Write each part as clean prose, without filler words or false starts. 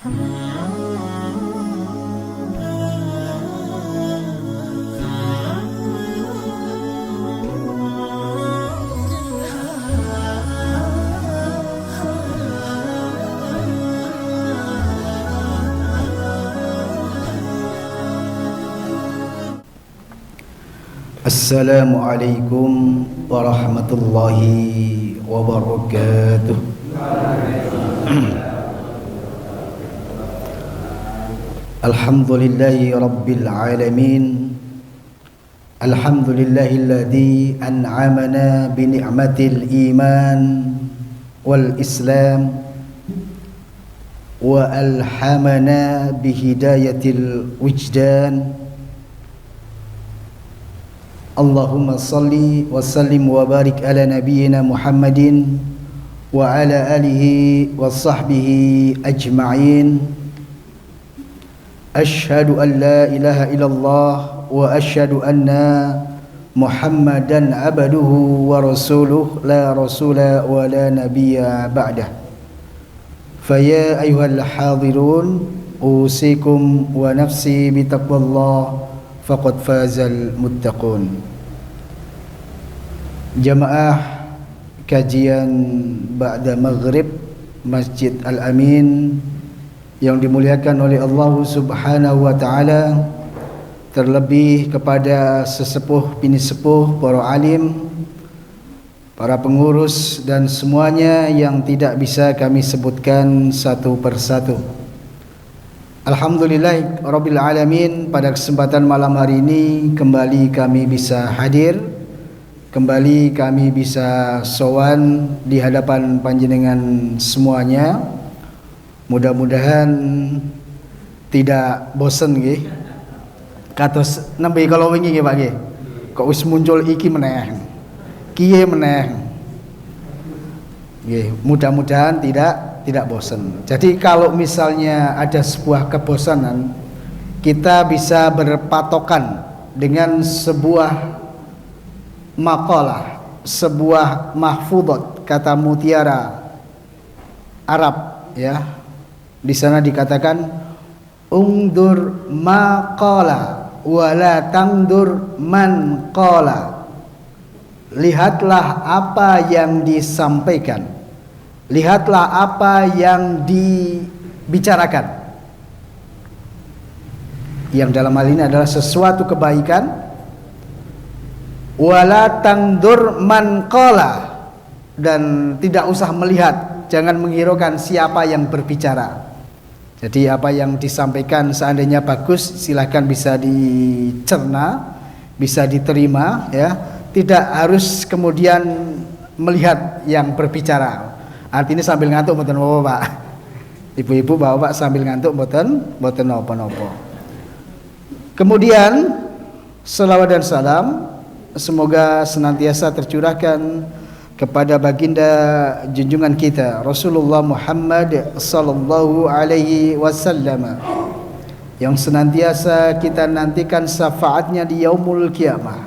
Assalamualaikum warahmatullahi wabarakatuh. Alhamdulillahi rabbil alamin. Alhamdulillahilladzi an'amana bi ni'matil iman wal islam wa alhamana bi hidayatil wijdan. Allahumma salli wa sallim wa barik ala nabiyyina Muhammadin wa ala alihi wa sahbihi ajma'in. Ashhadu an la ilaha illallah wa ashhadu anna Muhammadan abduhu wa rasuluh la rasula wa la nabiyya ba'dah. Faya ayyuhal hadirun usikum wa nafsi bitaqwallah faqad fazal muttaqun. Jamaah kajian ba'da maghrib Masjid Al-Amin yang dimuliakan oleh Allah Subhanahu wa taala, terlebih kepada sesepuh bini sepuh, para alim, para pengurus dan semuanya yang tidak bisa kami sebutkan satu persatu. Alhamdulillah rabbil alamin, pada kesempatan malam hari ini kembali kami bisa hadir, kembali kami bisa sowan di hadapan panjenengan semuanya. Mudah-mudahan tidak bosen nggih. Kados nembe kalau wingi nggih Pak nggih. Kok wis muncul iki meneh. Kiye meneh. Nggih, mudah-mudahan tidak bosan. Jadi kalau misalnya ada sebuah kebosanan, kita bisa berpatokan dengan sebuah maqalah, sebuah mahfudhat, kata mutiara Arab ya. Di sana dikatakan ungdur maqala wala tangdur man qala. Lihatlah apa yang disampaikan, lihatlah apa yang dibicarakan, yang dalam hal ini adalah sesuatu kebaikan. Wala tangdur man qala, dan tidak usah melihat, jangan menghiraukan siapa yang berbicara. Jadi apa yang disampaikan seandainya bagus, silahkan bisa dicerna, bisa diterima ya. Tidak harus kemudian melihat yang berbicara. Artinya sambil ngantuk mboten apa Pak. Ibu-ibu bapak sambil ngantuk mboten napa-napa. Kemudian selawat dan salam semoga senantiasa tercurahkan kepada baginda junjungan kita Rasulullah Muhammad sallallahu alaihi wasallam, yang senantiasa kita nantikan syafaatnya di yaumul kiamah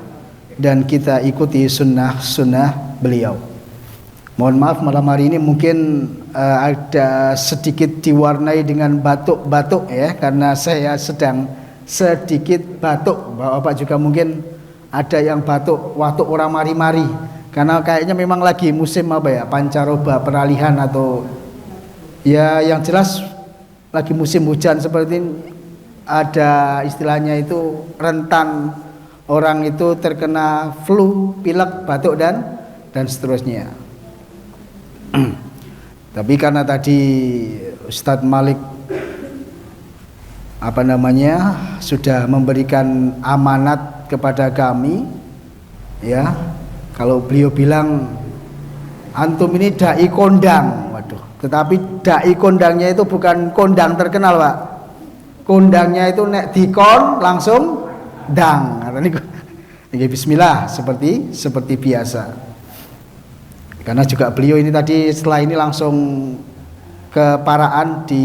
dan kita ikuti sunnah beliau. Mohon maaf malam hari ini mungkin ada sedikit diwarnai dengan batuk-batuk ya, karena saya sedang sedikit batuk. Bapak juga mungkin ada yang batuk waktu orang mari-mari, karena kayaknya memang lagi musim apa ya, pancaroba, peralihan, atau ya yang jelas lagi musim hujan seperti ini. Ada istilahnya itu rentan orang itu terkena flu, pilek, batuk dan seterusnya. Tapi karena tadi Ustadz Malik sudah memberikan amanat kepada kami ya, kalau beliau bilang antum ini dai kondang, waduh, tetapi dai kondangnya itu bukan kondang terkenal Pak, kondangnya itu nek dikon langsung dang. Ini bismillah seperti biasa. Karena juga beliau ini tadi setelah ini langsung ke Paraan di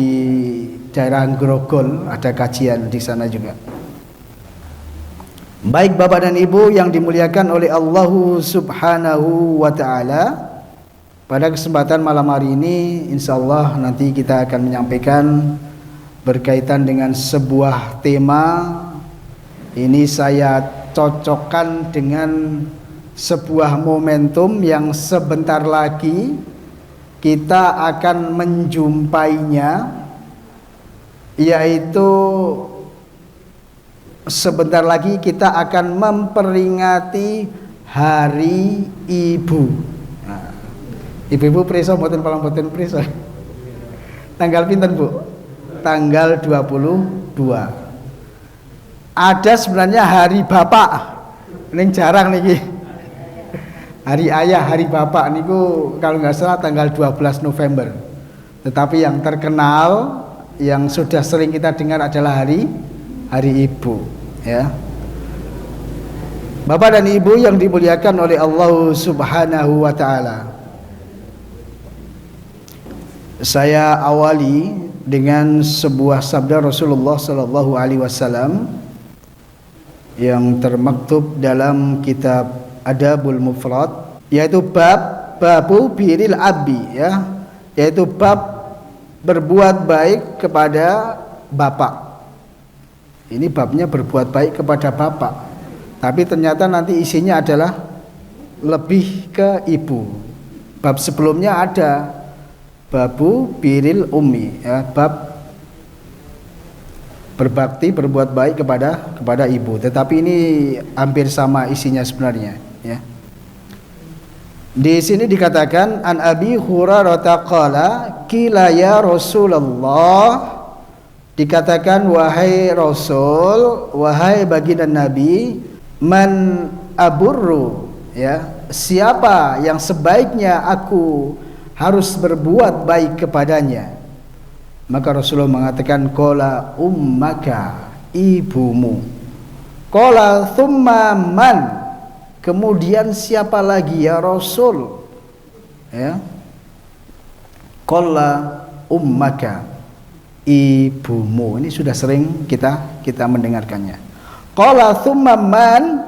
daerah Grogol, ada kajian di sana juga. Baik Bapak dan Ibu yang dimuliakan oleh Allah Subhanahu wa taala, pada kesempatan malam hari ini insyaallah nanti kita akan menyampaikan berkaitan dengan sebuah tema. Ini saya cocokkan dengan sebuah momentum yang sebentar lagi kita akan menjumpainya, yaitu sebentar lagi kita akan memperingati Hari Ibu. Nah, ibu-ibu preso mboten palang mboten preso. Tanggal pinten, Bu? Tanggal 22. Ada sebenarnya Hari Bapak. Ning jarang niki. Hari Ayah, Hari Bapak niku kalau nggak salah tanggal 12 November. Tetapi yang terkenal yang sudah sering kita dengar adalah Hari Ibu, ya. Bapak dan Ibu yang dimuliakan oleh Allah Subhanahu wa taala. Saya awali dengan sebuah sabda Rasulullah sallallahu alaihi wasallam yang termaktub dalam kitab Adabul Mufrad, yaitu babu biril abi, ya, yaitu bab berbuat baik kepada bapak. Ini babnya berbuat baik kepada bapak. Tapi ternyata nanti isinya adalah lebih ke ibu. Bab sebelumnya ada babu biril ummi, ya, bab berbakti berbuat baik kepada ibu. Tetapi ini hampir sama isinya sebenarnya, ya. Di sini dikatakan an Abi Hurairah qala qila ya Rasulullah, dikatakan wahai Rasul, wahai baginda Nabi, man aburru, ya, siapa yang sebaiknya aku harus berbuat baik kepadanya? Maka Rasulullah mengatakan qala ummaka, ibumu. Qala thumma man, kemudian siapa lagi ya Rasul? Ya, qala ummaka, ibumu. Ini sudah sering kita mendengarkannya. Qala thumma man,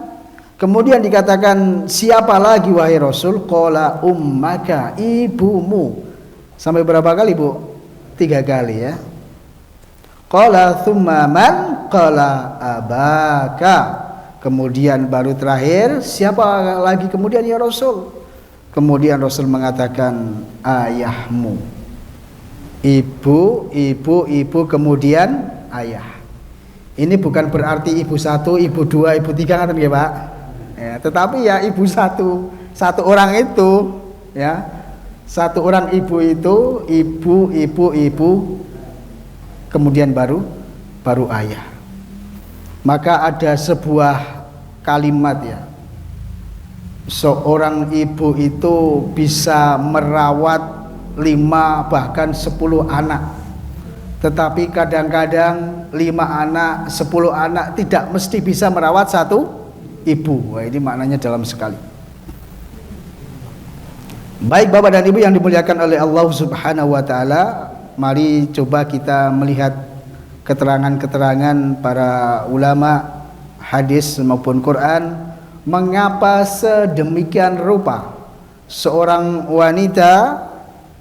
kemudian dikatakan siapa lagi wahai Rasul? Qala ummaka, ibumu. Sampai berapa kali, Bu? 3 kali, ya. Qala thumma man, qala abaka. Kemudian baru terakhir siapa lagi kemudian ya Rasul? Kemudian Rasul mengatakan ayahmu. Ibu, kemudian ayah. Ini bukan berarti ibu 1, ibu 2, ibu 3, kan, ya, Pak? Ya, tetapi ya ibu satu orang itu, ya, satu orang ibu itu ibu, kemudian baru ayah. Maka ada sebuah kalimat, ya, seorang ibu itu bisa merawat 5 bahkan 10 anak. Tetapi kadang-kadang 5 anak, 10 anak tidak mesti bisa merawat satu ibu. Wah, ini maknanya dalam sekali. Baik Bapak dan Ibu yang dimuliakan oleh Allah Subhanahu wa taala, mari coba kita melihat keterangan-keterangan para ulama hadis maupun Quran, mengapa sedemikian rupa seorang wanita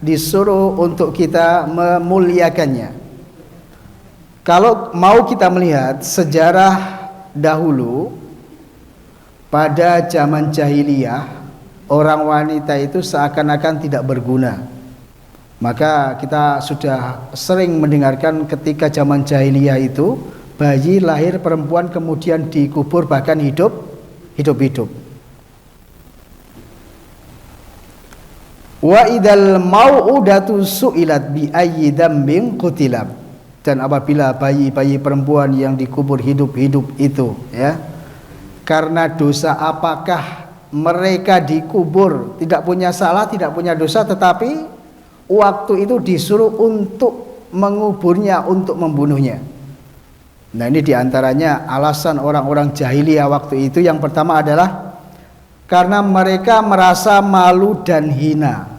disuruh untuk kita memuliakannya. Kalau mau kita melihat sejarah dahulu, pada zaman jahiliyah, orang wanita itu seakan-akan tidak berguna. Maka kita sudah sering mendengarkan ketika zaman jahiliyah itu, bayi lahir perempuan kemudian dikubur bahkan hidup-hidup. Wa idal mau'udatu su'ilat bi ayyi dambin qutilat. Dan apabila bayi-bayi perempuan yang dikubur hidup-hidup itu, ya, karena dosa apakah mereka dikubur, tidak punya salah, tidak punya dosa, tetapi waktu itu disuruh untuk menguburnya, untuk membunuhnya. Nah, ini diantaranya alasan orang-orang jahiliyah waktu itu. Yang pertama adalah karena mereka merasa malu dan hina.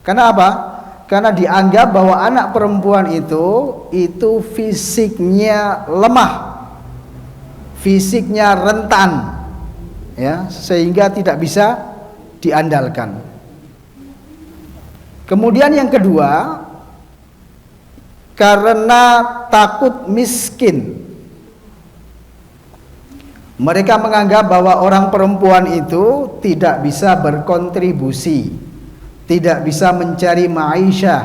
Kenapa? Karena dianggap bahwa anak perempuan itu fisiknya lemah, fisiknya rentan, ya, sehingga tidak bisa diandalkan. Kemudian yang kedua, karena takut miskin. Mereka menganggap bahwa orang perempuan itu tidak bisa berkontribusi, tidak bisa mencari ma'isyah,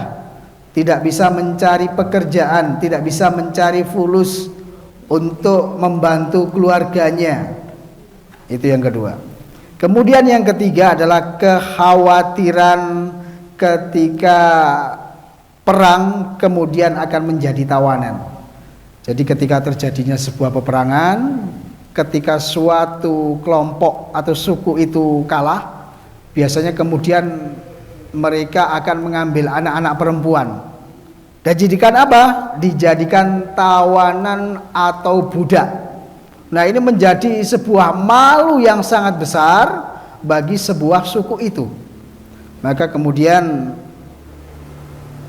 tidak bisa mencari pekerjaan, tidak bisa mencari fulus untuk membantu keluarganya. Itu yang kedua. Kemudian yang ketiga adalah kekhawatiran ketika perang kemudian akan menjadi tawanan. Jadi ketika terjadinya sebuah peperangan, ketika suatu kelompok atau suku itu kalah, biasanya kemudian mereka akan mengambil anak-anak perempuan dan jadikan apa? Dijadikan tawanan atau budak. Nah, ini menjadi sebuah malu yang sangat besar bagi sebuah suku itu. Maka kemudian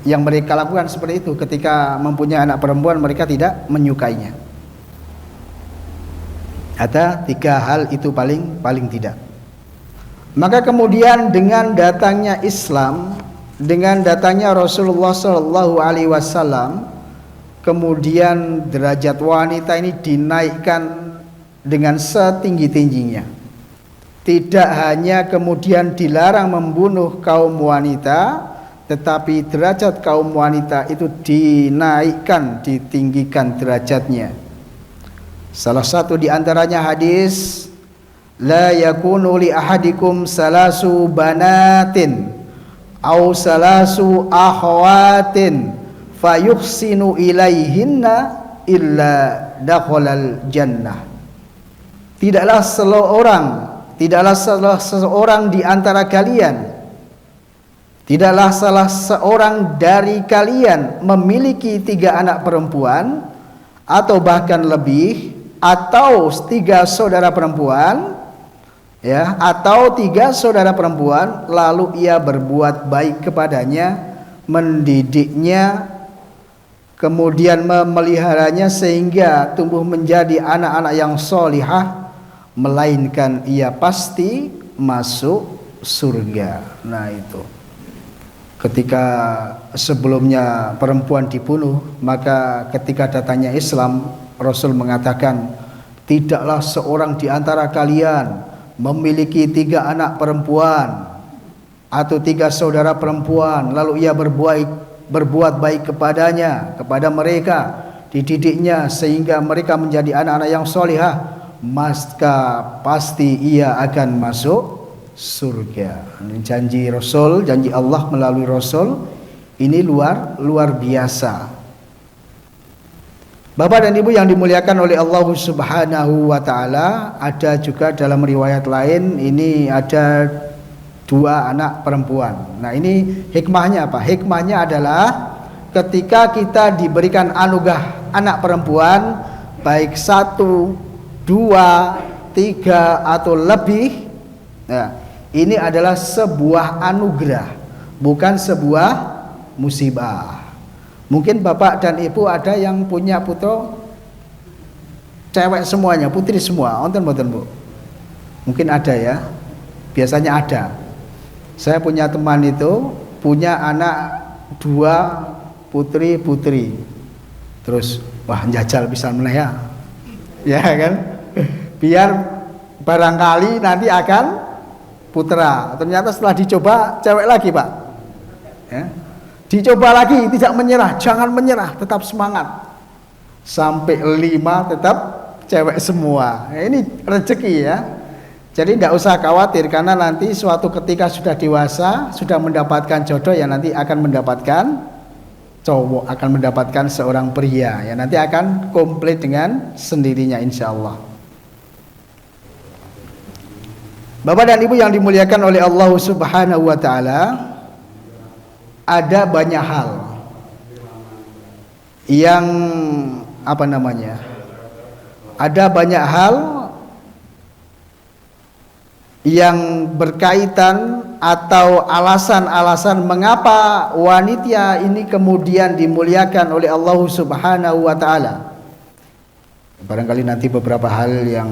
yang mereka lakukan seperti itu, ketika mempunyai anak perempuan mereka tidak menyukainya. Ada 3 hal itu paling tidak. Maka kemudian dengan datangnya Islam, dengan datangnya Rasulullah Shallallahu Alaihi Wasallam, kemudian derajat wanita ini dinaikkan dengan setinggi-tingginya. Tidak hanya kemudian dilarang membunuh kaum wanita, tetapi derajat kaum wanita itu dinaikkan, ditinggikan derajatnya. Salah satu di antaranya hadis, la yakunu li ahadikum salasu banatin au salasu akhwatin fayuhsinu ilaihinna illa dakhalal jannah. Tidaklah salah seorang di antara kalian, tidaklah salah seorang dari kalian memiliki 3 anak perempuan atau bahkan lebih, atau 3 saudara perempuan, ya, atau 3 saudara perempuan, lalu ia berbuat baik kepadanya, mendidiknya, kemudian memeliharanya sehingga tumbuh menjadi anak-anak yang solihah, melainkan ia pasti masuk surga. Nah, itu ketika sebelumnya perempuan dibunuh, maka ketika datangnya Islam, Rasul mengatakan, tidaklah seorang di antara kalian memiliki 3 anak perempuan atau 3 saudara perempuan, lalu ia berbuat baik kepadanya, kepada mereka, dididiknya sehingga mereka menjadi anak-anak yang solihah, maka pasti ia akan masuk surga. Ini janji Rasul, janji Allah melalui Rasul, ini luar biasa. Bapak dan Ibu yang dimuliakan oleh Allah Subhanahu wa taala, ada juga dalam riwayat lain ini ada 2 anak perempuan. Nah, ini hikmahnya apa? Hikmahnya adalah ketika kita diberikan anugerah anak perempuan, baik 1, 2, 3 atau lebih, nah, ini adalah sebuah anugerah, bukan sebuah musibah. Mungkin Bapak dan Ibu ada yang punya putra cewek semuanya, putri semua, wonten-wonten Bu? Mungkin ada ya. Biasanya ada. Saya punya teman itu punya anak 2 putri. Terus wah, njajal bisa meneh ya. Ya kan? Biar barangkali nanti akan putra. Ternyata setelah dicoba cewek lagi, Pak. Ya. Dicoba lagi, tidak menyerah, jangan menyerah, tetap semangat. Sampai 5 tetap cewek semua. Nah, ini rezeki ya. Jadi tidak usah khawatir, karena nanti suatu ketika sudah dewasa, sudah mendapatkan jodoh, ya nanti akan mendapatkan cowok, akan mendapatkan seorang pria, ya nanti akan komplit dengan sendirinya insya Allah. Bapak dan Ibu yang dimuliakan oleh Allah Subhanahu wa taala, ada banyak hal yang ada banyak hal yang berkaitan atau alasan-alasan mengapa wanita ini kemudian dimuliakan oleh Allah Subhanahu wa taala. Barangkali nanti beberapa hal yang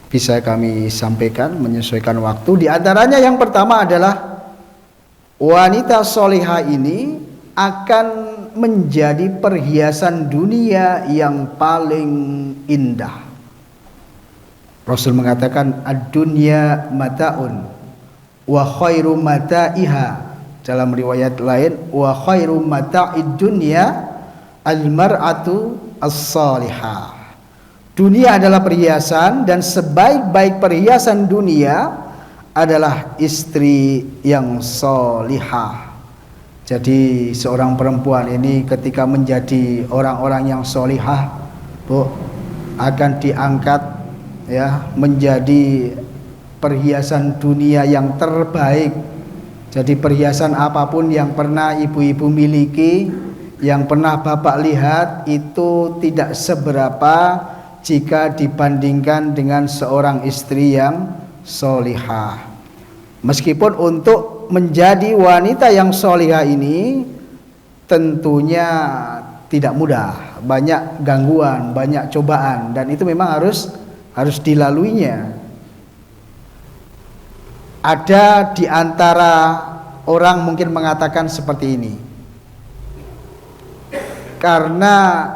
bisa kami sampaikan menyesuaikan waktu. Di antaranya yang pertama adalah wanita solihah ini akan menjadi perhiasan dunia yang paling indah. Rasul mengatakan ad-dunya mata'un wa khairu mata'iha. Dalam riwayat lain wa khairu mata'id dunya al-mar'atu as-salihah. Dunia adalah perhiasan dan sebaik-baik perhiasan dunia adalah istri yang solihah. Jadi seorang perempuan ini ketika menjadi orang-orang yang solihah, Bu, akan diangkat ya menjadi perhiasan dunia yang terbaik. Jadi perhiasan apapun yang pernah ibu-ibu miliki, yang pernah bapak lihat, itu tidak seberapa jika dibandingkan dengan seorang istri yang solihah. Meskipun untuk menjadi wanita yang solihah ini tentunya tidak mudah, banyak gangguan, banyak cobaan, dan itu memang harus dilaluinya. Ada di antara orang mungkin mengatakan seperti ini, karena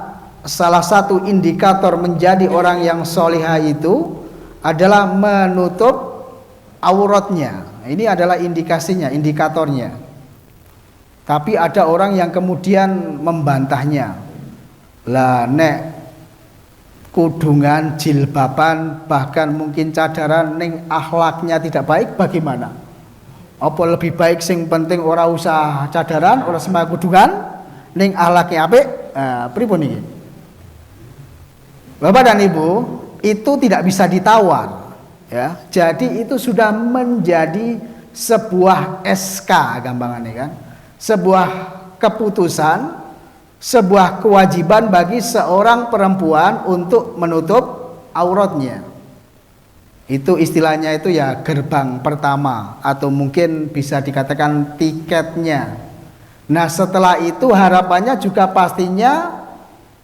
salah satu indikator menjadi orang yang solihah itu adalah menutup auratnya. Ini adalah indikasinya, indikatornya. Tapi ada orang yang kemudian membantahnya. Lah nek kudungan, jilbaban, bahkan mungkin cadaran ning akhlaknya tidak baik, bagaimana? Apa lebih baik sing penting ora usah cadaran, ora semua kudungan, ning akhlaknya apik? Pripun iki? Bapak dan Ibu, itu tidak bisa ditawar, ya. Jadi itu sudah menjadi sebuah SK, gampangannya kan, sebuah keputusan, sebuah kewajiban bagi seorang perempuan untuk menutup auratnya. Itu istilahnya itu ya gerbang pertama, atau mungkin bisa dikatakan tiketnya. Nah setelah itu harapannya juga pastinya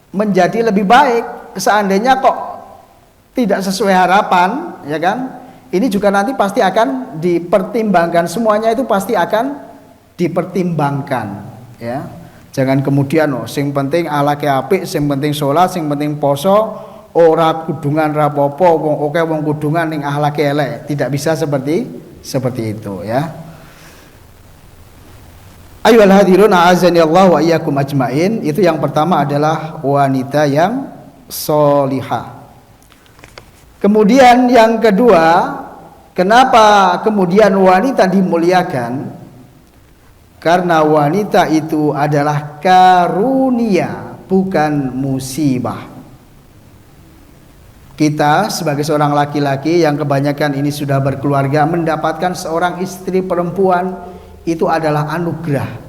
menjadi lebih baik. Seandainya kok tidak sesuai harapan, ya kan, ini juga nanti pasti akan dipertimbangkan. Semuanya itu pasti akan dipertimbangkan, ya. Jangan kemudian sing penting alake apik, sing penting sholat, sing penting poso, ora kudungan rapopo, wong oke wong kudungan ning akhlake elek. Tidak bisa seperti itu, ya. Ayyuhal hadirun a'azani Allah wa iyyakum ajmain. Itu yang pertama adalah wanita yang solihah. Kemudian yang kedua, kenapa kemudian wanita dimuliakan? Karena wanita itu adalah karunia, bukan musibah. Kita sebagai seorang laki-laki yang kebanyakan ini sudah berkeluarga, mendapatkan seorang istri perempuan itu adalah anugerah.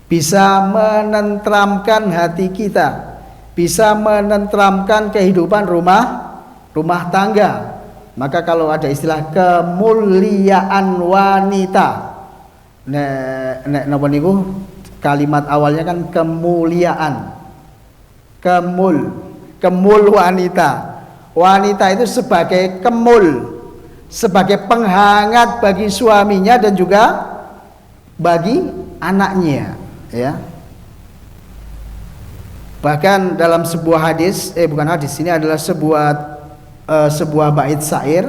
Bisa menenteramkan hati kita, bisa menenteramkan kehidupan rumah tangga. Maka kalau ada istilah kemuliaan wanita, nek napa niku kalimat awalnya kan kemuliaan, kemul wanita. Wanita itu sebagai kemul, sebagai penghangat bagi suaminya dan juga bagi anaknya, ya. Bahkan dalam sebuah hadis, bukan hadis, ini adalah sebuah bait syair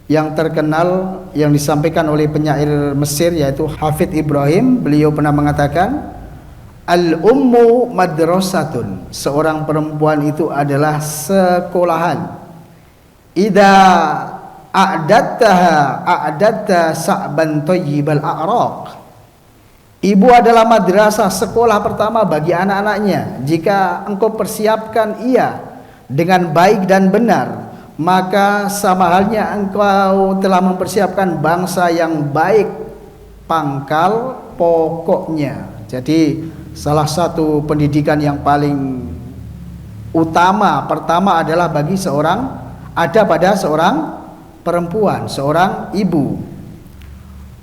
yang terkenal yang disampaikan oleh penyair Mesir yaitu Hafidz Ibrahim. Beliau pernah mengatakan, al-ummu madrasatun, seorang perempuan itu adalah sekolahan. Idza a'datta sa'ban thayyibal a'raq. Ibu adalah madrasah, sekolah pertama bagi anak-anaknya. Jika engkau persiapkan ia dengan baik dan benar, maka sama halnya engkau telah mempersiapkan bangsa yang baik, pangkal pokoknya. Jadi salah satu pendidikan yang paling utama pertama adalah bagi pada seorang perempuan, seorang ibu.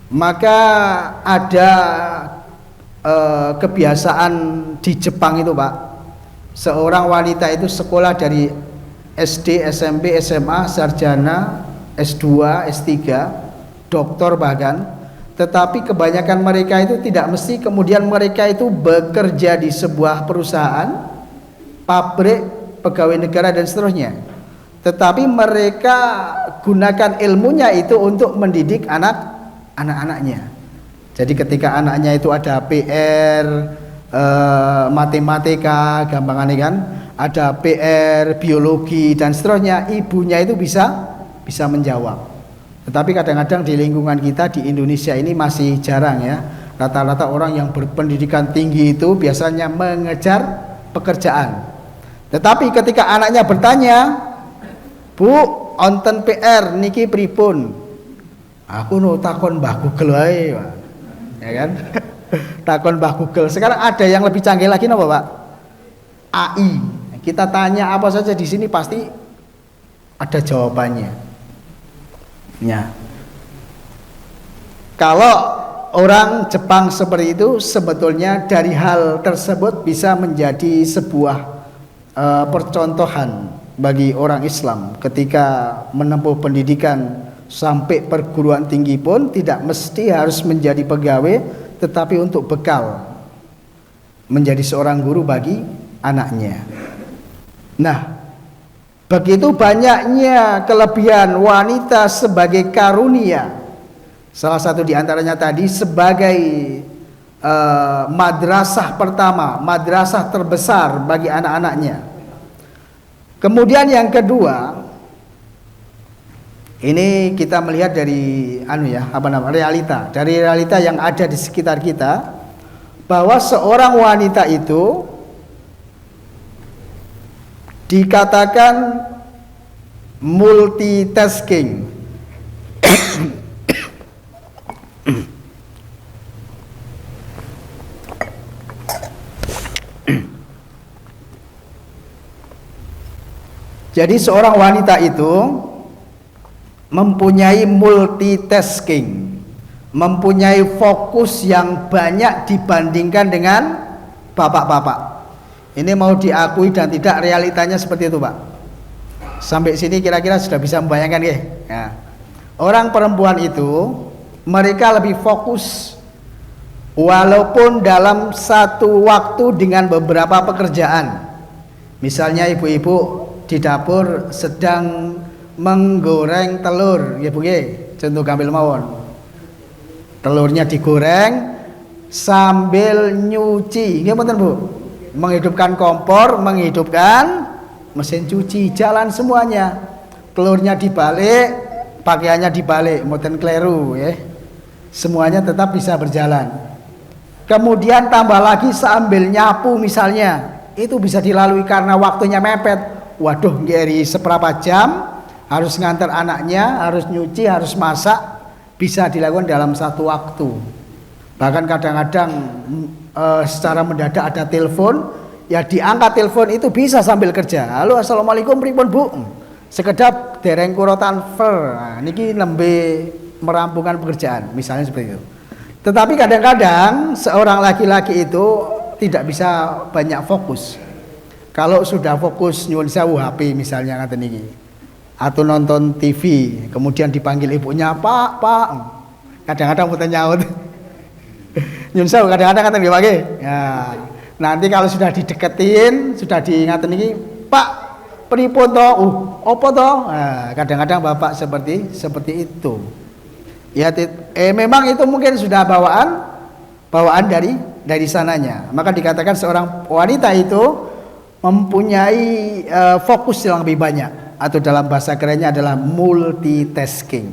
Maka ada kebiasaan di Jepang itu, Pak. Seorang wanita itu sekolah dari SD, SMP, SMA, sarjana, S2, S3, doktor bahkan. tetapi kebanyakan mereka itu tidak mesti kemudian mereka itu bekerja di sebuah perusahaan, pabrik, pegawai negara dan seterusnya. Tetapi mereka gunakan ilmunya itu untuk mendidik anak-anaknya. Jadi ketika anaknya itu ada PR matematika, gampangannya kan, ada PR biologi dan seterusnya, ibunya itu bisa menjawab. Tetapi kadang-kadang di lingkungan kita di Indonesia ini masih jarang ya. Rata-rata orang yang berpendidikan tinggi itu biasanya mengejar pekerjaan. Tetapi ketika anaknya bertanya, "Bu, onten PR niki pripun?" "Aku no takon Mbah Google wae." Ya kan? Takon Mbah Google. Sekarang ada yang lebih canggih lagi napa, Pak? AI. Kita tanya apa saja di sini pasti ada jawabannya. Ya. Kalau orang Jepang seperti itu, sebetulnya dari hal tersebut bisa menjadi sebuah percontohan bagi orang Islam ketika menempuh pendidikan sampai perguruan tinggi pun tidak mesti harus menjadi pegawai, tetapi untuk bekal menjadi seorang guru bagi anaknya. Nah, begitu banyaknya kelebihan wanita sebagai karunia. Salah satu diantaranya tadi sebagai madrasah pertama, madrasah terbesar bagi anak-anaknya. Kemudian yang kedua, ini kita melihat dari realita, dari realita yang ada di sekitar kita, bahwa seorang wanita itu dikatakan multitasking. Jadi seorang wanita itu mempunyai multitasking, mempunyai fokus yang banyak dibandingkan dengan bapak-bapak. Ini mau diakui dan tidak, realitanya seperti itu, Pak. Sampai sini kira-kira sudah bisa membayangkan ya. Nah, orang perempuan itu mereka lebih fokus walaupun dalam satu waktu dengan beberapa pekerjaan. Misalnya ibu-ibu di dapur sedang menggoreng telur, ya Bu nggih, contoh gambil mawon. Telurnya digoreng sambil nyuci, nggih mboten Bu? Menghidupkan kompor, menghidupkan mesin cuci, jalan semuanya. Telurnya dibalik, pakaiannya dibalik, mboten kleru ya. Semuanya tetap bisa berjalan. Kemudian tambah lagi sambil nyapu misalnya, itu bisa dilalui karena waktunya mepet. Waduh, ngeri seberapa jam, harus ngantar anaknya, harus nyuci, harus masak, bisa dilakukan dalam satu waktu. Bahkan kadang-kadang secara mendadak ada telepon, ya diangkat telepon itu bisa sambil kerja. Halo, assalamualaikum, pripun Bu? Sekedap dereng kurotan fer. Nah, niki nembe merampungkan pekerjaan, misalnya seperti itu. Tetapi kadang-kadang seorang laki-laki itu tidak bisa banyak fokus. Kalau sudah fokus nyuwun sewu HP misalnya ngaten niki, atau nonton TV, kemudian dipanggil ibunya, Pak, kadang-kadang mboten nyaut. Nyuwun sewu kadang-kadang ngaten nggih Pak nggih. Ya, nanti kalau sudah dideketin, sudah diingaten niki, Pak, pripun to? Apa to? Nah, kadang-kadang Bapak seperti itu. Ya, memang itu mungkin sudah bawaan dari sananya. Maka dikatakan seorang wanita itu mempunyai fokus yang lebih banyak, atau dalam bahasa kerennya adalah multitasking.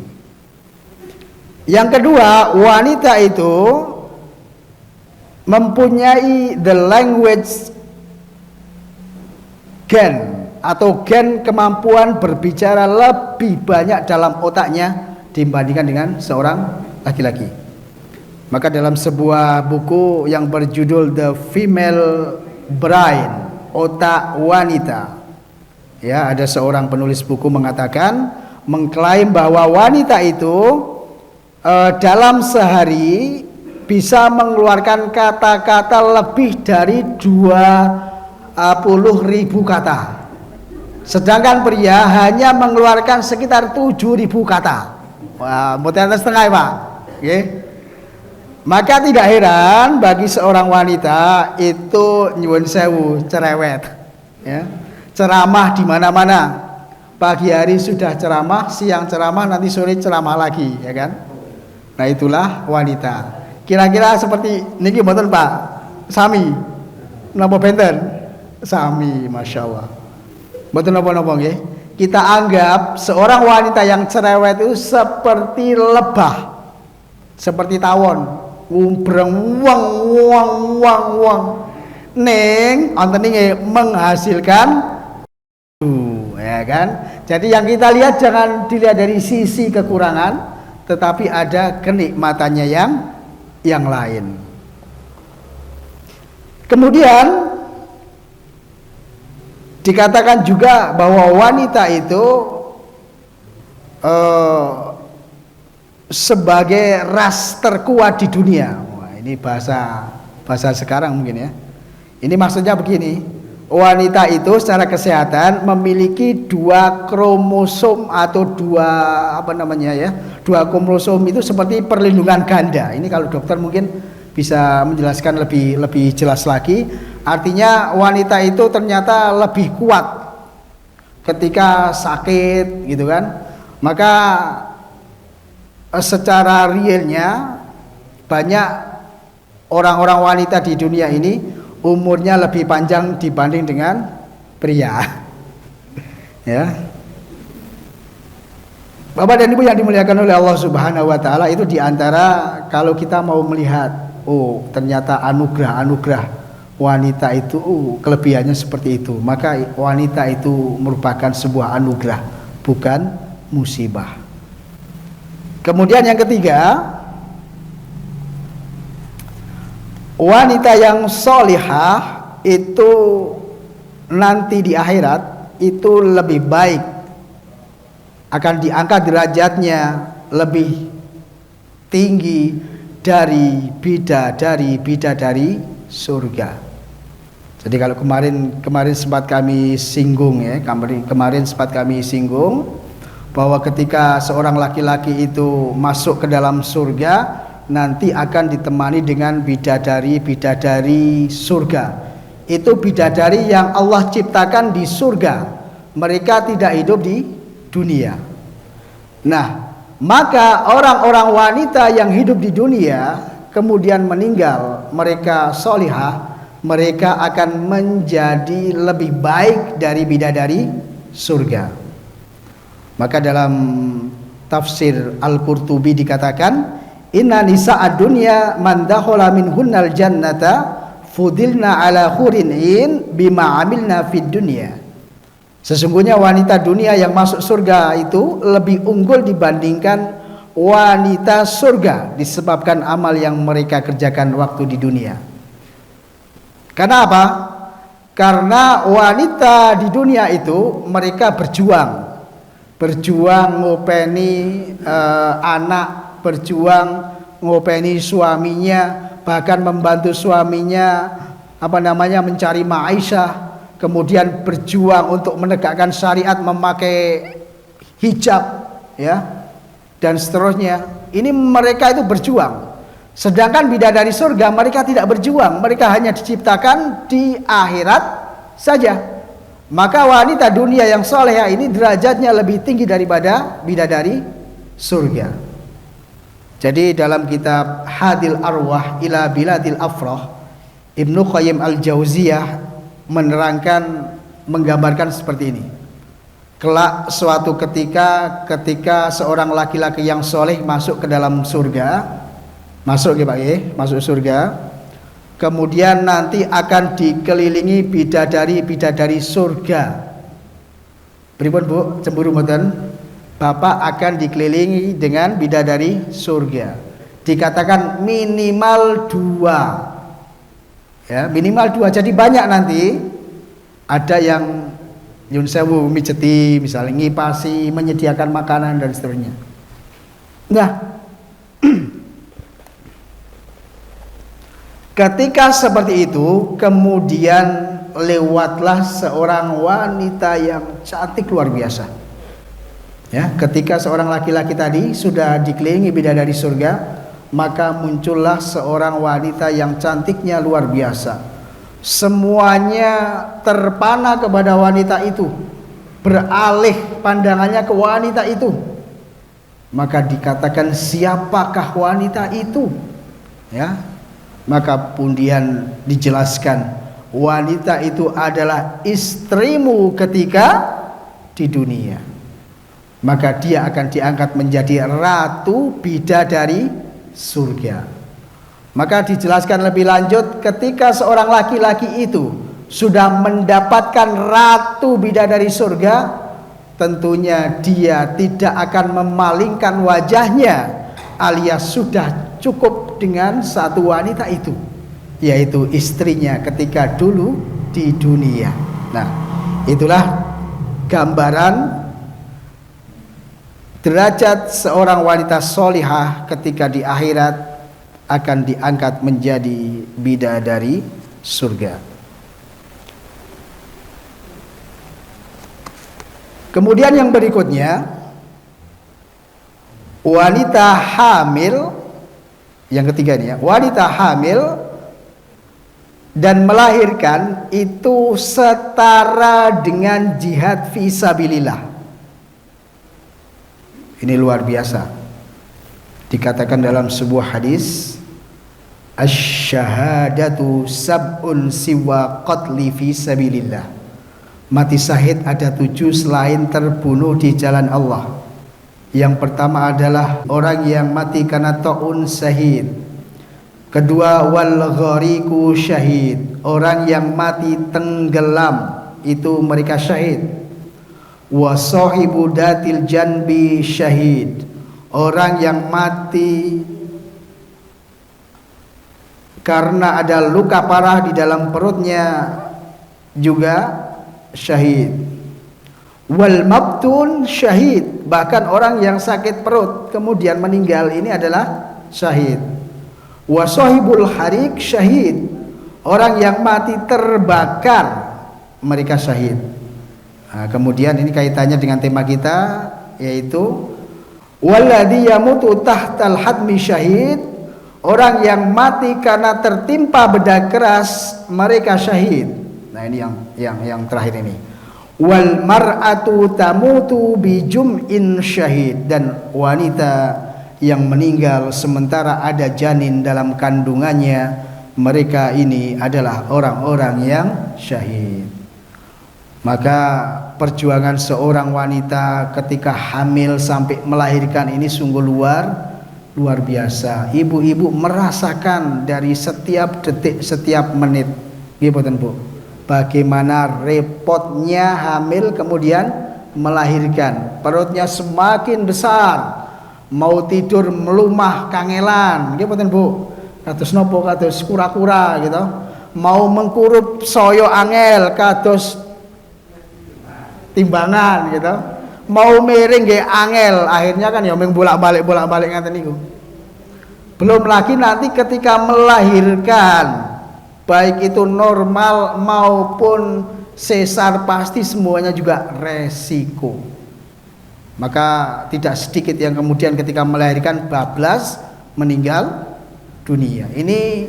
Yang kedua, wanita itu mempunyai the language gen, atau gen kemampuan berbicara lebih banyak dalam otaknya dibandingkan dengan seorang laki-laki. Maka dalam sebuah buku yang berjudul The Female Brain, otak wanita, ya, ada seorang penulis buku mengatakan, mengklaim bahwa wanita itu dalam sehari bisa mengeluarkan kata-kata lebih dari 20.000 kata, sedangkan pria hanya mengeluarkan sekitar 7.000 kata. Wah, mboten setengah Pak. Nggih. Maka tidak heran bagi seorang wanita itu nyuwun sewu cerewet, ya. Ceramah di mana-mana. Pagi hari sudah ceramah, siang ceramah, nanti sore ceramah lagi, ya kan? Nah, itulah wanita. Kira-kira seperti niki mboten Pak? Sami. Napa benten? Sami, Masya Allah. Mboten napa-napa nggih. Kita anggap seorang wanita yang cerewet itu seperti lebah, seperti tawon. Umbreng wang ning wonten niki menghasilkan ya kan. Jadi yang kita lihat jangan dilihat dari sisi kekurangan, tetapi ada kenikmatannya yang lain. Kemudian dikatakan juga bahwa wanita itu sebagai ras terkuat di dunia. Wah, ini bahasa sekarang mungkin ya. Ini maksudnya begini, wanita itu secara kesehatan memiliki 2 kromosom atau 2 kromosom itu seperti perlindungan ganda. Ini kalau dokter mungkin bisa menjelaskan lebih jelas lagi. Artinya wanita itu ternyata lebih kuat ketika sakit gitu kan. Maka secara realnya banyak orang-orang wanita di dunia ini umurnya lebih panjang dibanding dengan pria. Ya. Bapak dan Ibu yang dimuliakan oleh Allah Subhanahu wa taala, itu diantara kalau kita mau melihat, oh ternyata anugerah wanita itu kelebihannya seperti itu, maka wanita itu merupakan sebuah anugerah, bukan musibah. Kemudian yang ketiga, wanita yang solihah itu nanti di akhirat itu lebih baik, akan diangkat derajatnya lebih tinggi dari bidadari surga. Jadi kalau kemarin sempat kami singgung ya, kemarin sempat kami singgung bahwa ketika seorang laki-laki itu masuk ke dalam surga, nanti akan ditemani dengan bidadari surga. Itu bidadari yang Allah ciptakan di surga. Mereka tidak hidup di dunia. Nah, maka orang-orang wanita yang hidup di dunia kemudian meninggal, mereka solihah, mereka akan menjadi lebih baik dari bidadari surga. Maka dalam tafsir Al-Qurtubi dikatakan, inna nisa'ad dunya man dakhala minhunnal jannata fudilna ala hurin bima amilna fid dunya. Sesungguhnya wanita dunia yang masuk surga itu lebih unggul dibandingkan wanita surga disebabkan amal yang mereka kerjakan waktu di dunia. Karena apa? Karena wanita di dunia itu mereka berjuang ngopeni anak, berjuang ngopeni suaminya, bahkan membantu suaminya mencari ma'isyah, kemudian berjuang untuk menegakkan syariat, memakai hijab ya, dan seterusnya. Ini mereka itu berjuang. Sedangkan bidadari surga mereka tidak berjuang, mereka hanya diciptakan di akhirat saja. Maka wanita dunia yang soleha ini derajatnya lebih tinggi daripada bidadari surga. Jadi dalam kitab Hadil Arwah ila Biladil Afrah, Ibnu Qayyim Al-Jauziyah menggambarkan seperti ini. Kelak suatu ketika seorang laki-laki yang soleh masuk ke dalam surga, masuk surga, kemudian nanti akan dikelilingi bidadari surga. Pripun Bu, cemburu mboten? Bapak akan dikelilingi dengan bidadari surga. Dikatakan minimal 2. Ya, minimal 2. Jadi banyak nanti. Ada yang nyun sewu mijeti, misalnya ngipasi, menyediakan makanan dan seterusnya. Nah, ketika seperti itu, kemudian lewatlah seorang wanita yang cantik luar biasa. Ya, ketika seorang laki-laki tadi sudah dikelilingi bidadari surga, maka muncullah seorang wanita yang cantiknya luar biasa. Semuanya terpana kepada wanita itu, beralih pandangannya ke wanita itu. Maka dikatakan, siapakah wanita itu? Ya, maka kemudian dijelaskan, wanita itu adalah istrimu ketika di dunia. Maka dia akan diangkat menjadi ratu bidadari surga. Maka dijelaskan lebih lanjut, ketika seorang laki-laki itu sudah mendapatkan ratu bidadari surga, tentunya dia tidak akan memalingkan wajahnya, alias sudah cukup dengan satu wanita itu, yaitu istrinya ketika dulu di dunia. Nah, itulah gambaran derajat seorang wanita solihah ketika di akhirat akan diangkat menjadi bidadari surga. Kemudian yang berikutnya, wanita hamil, yang ketiga nih ya, wanita hamil dan melahirkan itu setara dengan jihad fisabilillah. Ini luar biasa. Dikatakan dalam sebuah hadis, asy-syahadatu sab'un siwa qatli fi sabilillah. Mati syahid ada 7 selain terbunuh di jalan Allah. Yang pertama adalah orang yang mati karena ta'un syahid. Kedua, wal ghariqu syahid, orang yang mati tenggelam, itu mereka syahid. Wa sahibu datil janbi syahid, orang yang mati karena ada luka parah di dalam perutnya juga syahid. Wal mabtun syahid, bahkan orang yang sakit perut kemudian meninggal, ini adalah syahid. Wa sahibul harik syahid, orang yang mati terbakar, mereka syahid. Nah, kemudian ini kaitannya dengan tema kita, yaitu walladzi yamutu tahtal hadmi syahid, orang yang mati karena tertimpa benda keras, mereka syahid. Nah, ini yang terakhir ini. Wal mar'atu tamutu bi jum'in syahid, dan wanita yang meninggal sementara ada janin dalam kandungannya, mereka ini adalah orang-orang yang syahid. Maka perjuangan seorang wanita ketika hamil sampai melahirkan ini sungguh luar biasa. Ibu-ibu merasakan dari setiap detik, setiap menit. Gimana Bu? Bagaimana repotnya hamil kemudian melahirkan. Perutnya semakin besar, mau tidur melumah kangelan. Gimana Bu? Kados nopo, kados kura-kura gitu. Mau mengkurup soyo angel, kados timbangan gitu. Mau miring nggih angel, akhirnya kan ya mung bolak-balik ngaten niku. Belum lagi nanti ketika melahirkan, baik itu normal maupun sesar, pasti semuanya juga resiko. Maka tidak sedikit yang kemudian ketika melahirkan bablas meninggal dunia. Ini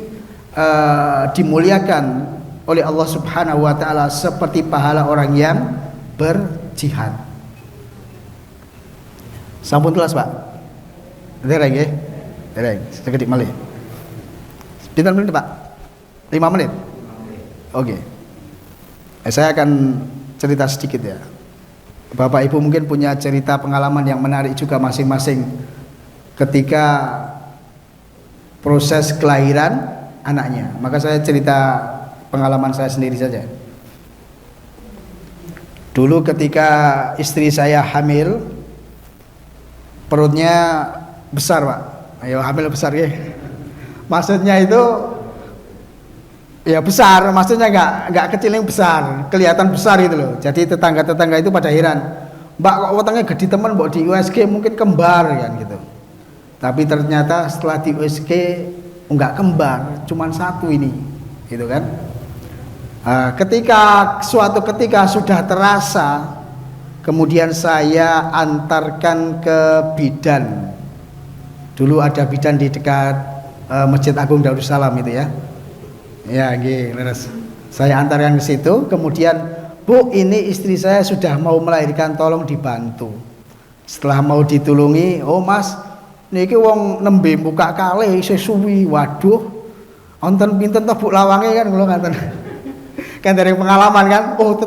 dimuliakan oleh Allah Subhanahu wa taala seperti pahala orang yang berjihad. Sampun telas Pak? Dereng nggih? Dereng, sedikit malih. Pinten menit Pak? 5 menit? Oke. Saya akan cerita sedikit ya. Bapak Ibu mungkin punya cerita pengalaman yang menarik juga masing-masing ketika proses kelahiran anaknya. Maka saya cerita pengalaman saya sendiri saja. Dulu ketika istri saya hamil, perutnya besar Pak. Ayo hamil besar ya. Maksudnya itu ya besar, maksudnya nggak kecil, yang besar, kelihatan besar itu loh. Jadi tetangga-tetangga itu pada heran, Mbak kok wetenge gede temen, mbok di USG mungkin kembar kan gitu. Tapi ternyata setelah di USG enggak kembar, cuman satu ini, gitu kan. Suatu ketika sudah terasa, kemudian saya antarkan ke bidan. Dulu ada bidan di dekat Masjid Agung Darussalam itu ya. Ya, nggih, leres. Saya antarkan ke situ, kemudian, "Bu, ini istri saya sudah mau melahirkan, tolong dibantu." Setelah mau ditulungi, "Oh Mas, niki wong nembe buka kalih isih suwi." Waduh, wonten pinten toh Bu lawange kan kula ngaten. Kan dari pengalaman kan, "Oh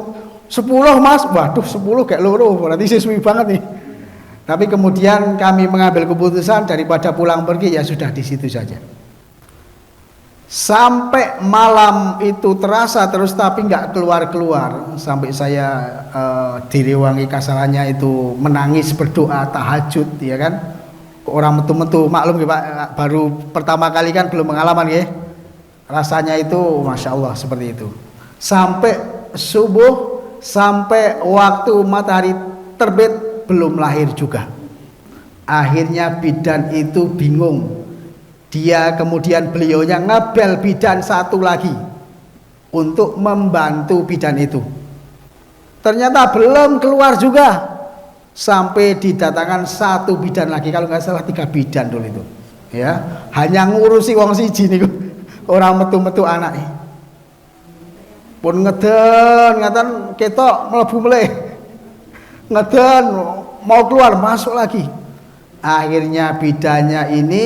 10 Mas." Waduh, 10 kayak loro, berarti isih suwi banget nih. Tapi kemudian kami mengambil keputusan daripada pulang pergi, ya sudah di situ saja. Sampai malam itu terasa terus tapi nggak keluar-keluar, sampai saya direwangi kasarannya itu menangis berdoa tahajud ya kan. Orang metu-metu, maklum ya Pak, baru pertama kali kan belum pengalaman ya. Rasanya itu Masya Allah seperti itu. Sampai subuh, sampai waktu matahari terbit belum lahir juga. Akhirnya bidan itu bingung. Dia kemudian beliaunya ngebel bidan satu lagi untuk membantu bidan itu. Ternyata belum keluar juga, sampai didatangkan satu bidan lagi, kalau nggak salah 3 bidan dulu itu. Ya, hanya ngurusi wong siji niku, orang metu-metu anaknya. Pun ngeden ketok mlebu meleh. Ngeden mau keluar masuk lagi. Akhirnya bidannya ini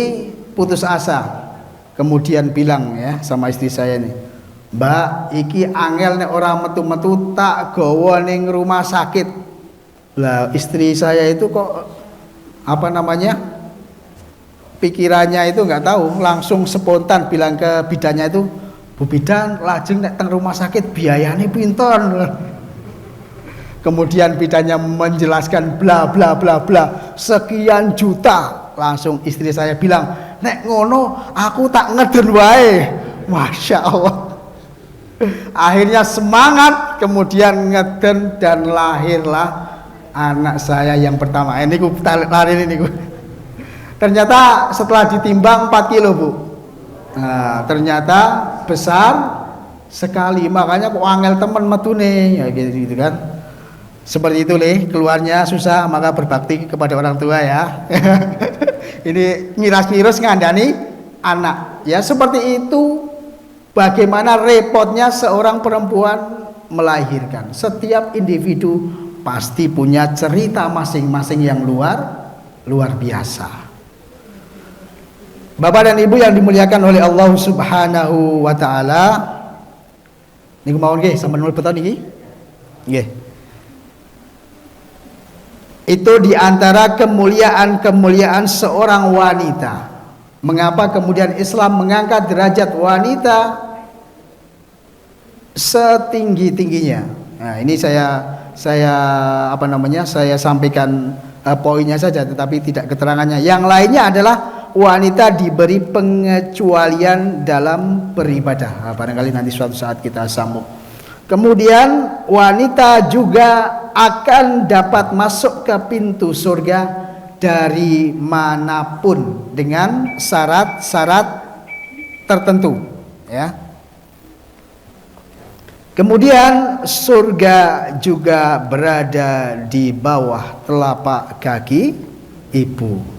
putus asa, kemudian bilang ya sama istri saya nih, "Mbak, iki angel nek orang metu-metu tak gawa ning rumah sakit." Lah istri saya itu kok apa namanya, pikirannya itu nggak tahu, langsung spontan bilang ke bidannya itu, "Bu bidan, lajeng nek teng rumah sakit biayanya pinten?" Kemudian bidannya menjelaskan bla bla bla bla, sekian juta. Langsung istri saya bilang, "Nek ngono aku tak ngeden wae." Masya Allah. Akhirnya semangat, kemudian ngeden dan lahirlah anak saya yang pertama. Ini ku lari ini ku. Ternyata setelah ditimbang 4 kilo Bu. Nah, ternyata besar sekali, makanya kok angel temen metune ya gitu kan. Seperti itu keluarnya susah, maka berbakti kepada orang tua ya. Ini ngiras-ngiras ngandani anak ya, seperti itu. Bagaimana repotnya seorang perempuan melahirkan. Setiap individu pasti punya cerita masing-masing yang luar biasa. Bapak dan Ibu yang dimuliakan oleh Allah Subhanahu wa taala, niku mawon nggih sampeyan mlebet niki. Nggih. Itu diantara kemuliaan-kemuliaan seorang wanita. Mengapa kemudian Islam mengangkat derajat wanita setinggi-tingginya? Nah, ini saya sampaikan poinnya saja, tetapi tidak keterangannya. Yang lainnya adalah wanita diberi pengecualian dalam beribadah. Nah, barangkali nanti suatu saat kita sambung. Kemudian wanita juga akan dapat masuk ke pintu surga dari manapun dengan syarat-syarat tertentu ya. Kemudian surga juga berada di bawah telapak kaki ibu.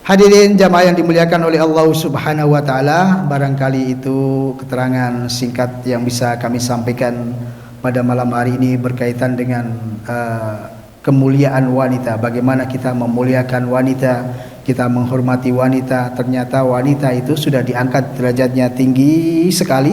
Hadirin jamaah yang dimuliakan oleh Allah Subhanahu wa taala, barangkali itu keterangan singkat yang bisa kami sampaikan pada malam hari ini berkaitan dengan kemuliaan wanita. Bagaimana kita memuliakan wanita, kita menghormati wanita. Ternyata wanita itu sudah diangkat derajatnya tinggi sekali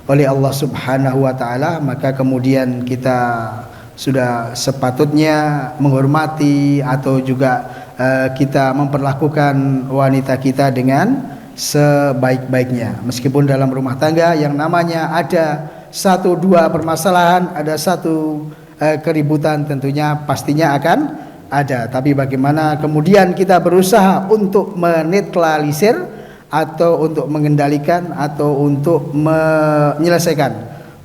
oleh Allah Subhanahu wa taala, maka kemudian kita sudah sepatutnya menghormati atau juga kita memperlakukan wanita kita dengan sebaik-baiknya. Meskipun dalam rumah tangga yang namanya ada 1-2 permasalahan, ada satu keributan, tentunya pastinya akan ada. Tapi bagaimana kemudian kita berusaha untuk menetralisir atau untuk mengendalikan atau untuk menyelesaikan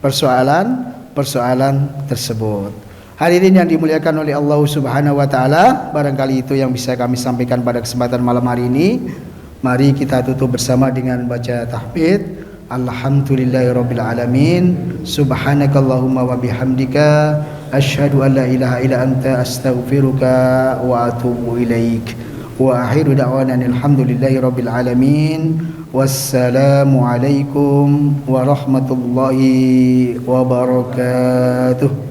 persoalan tersebut. Hadirin yang dimuliakan oleh Allah Subhanahu wa taala, barangkali itu yang bisa kami sampaikan pada kesempatan malam hari ini. Mari kita tutup bersama dengan baca tahmid. Alhamdulillahirabbil alamin. Subhanakallahumma wa bihamdika asyhadu an la ilaha illa anta astaghfiruka wa atubu ilaik. wa akhiru da'wana alhamdulillahi rabbil alamin. Wassalamu alaikum warahmatullahi wabarakatuh.